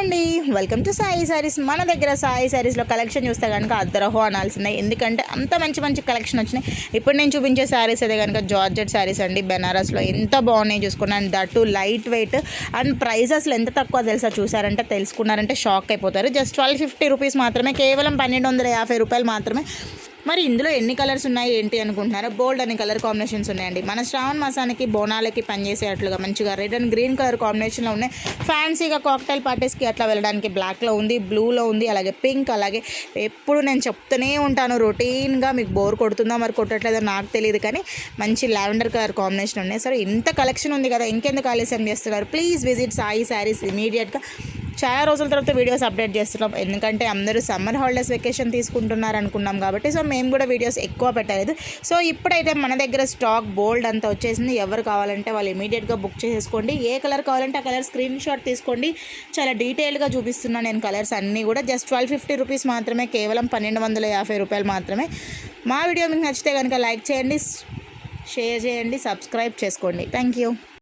అండి, welcome to Sai saris. మన దగ్గర సాయి సారీస్లో కలెక్షన్ చూస్తే కనుక అద్దరహో అనాల్సిందే, ఎందుకంటే అంత మంచి మంచి కలెక్షన్ వచ్చినాయి. ఇప్పుడు నేను చూపించే సారీస్ అయితే కనుక జార్జెట్ సారీస్ అండి. బెనారస్లో ఎంత బాగున్నాయి చూసుకున్నాను, that light weight and price అసలు ఎంత తక్కువ తెలుసా. చూసారంటే తెలుసుకున్నారంటే షాక్ అయిపోతారు. జస్ట్ 1250 రూపీస్ మాత్రమే, కేవలం 1250 రూపాయలు మాత్రమే. మరి ఇందులో ఎన్ని కలర్స్ ఉన్నాయి ఏంటి అనుకుంటున్నారా? బోల్డ్ అనే కలర్ కాంబినేషన్స్ ఉన్నాయండి. మన శ్రావణ మాసానికి బోనాలకి పనిచేసేటట్లుగా మంచిగా రెడ్ అండ్ గ్రీన్ కలర్ కాంబినేషన్లో ఉన్నాయి. ఫ్యాన్సీగా కాక్టైల్ పార్టీస్కి అట్లా వెళ్ళడానికి బ్లాక్లో ఉంది, బ్లూలో ఉంది, అలాగే పింక్. అలాగే ఎప్పుడు నేను చెప్తూనే ఉంటాను, రొటీన్గా మీకు బోర్ కొడుతుందా మరి కొట్టట్లేదో నాకు తెలియదు, కానీ మంచి లావెండర్ కలర్ కాంబినేషన్ ఉన్నాయి. సరే, ఇంత కలెక్షన్ ఉంది కదా, ఇంకెందుకు ఆలస్యం చేస్తున్నారు? ప్లీజ్ విజిట్ సాయి శారీస్ ఇమీడియట్గా. చాలా రోజుల తర్వాత వీడియోస్ అప్డేట్ చేస్తున్నాం, ఎందుకంటే అందరూ సమ్మర్ హాలిడేస్ వెకేషన్ తీసుకుంటున్నారు అనుకున్నాం కాబట్టి. సో మేము కూడా వీడియోస్ ఎక్కువ పెట్టలేదు. సో ఇప్పుడైతే మన దగ్గర స్టాక్ బోల్డ్ అంతా వచ్చేసింది. ఎవరు కావాలంటే వాళ్ళు ఇమీడియట్గా బుక్ చేసేసుకోండి. ఏ కలర్ కావాలంటే ఆ కలర్ స్క్రీన్ షాట్ తీసుకోండి. చాలా డీటెయిల్గా చూపిస్తున్నాను నేను కలర్స్ అన్నీ కూడా. జస్ట్ 1250 రూపీస్ మాత్రమే, కేవలం 1250 రూపాయలు మాత్రమే. మా వీడియో మీకు నచ్చితే కనుక లైక్ చేయండి, షేర్ చేయండి, సబ్స్క్రైబ్ చేసుకోండి. Thank you.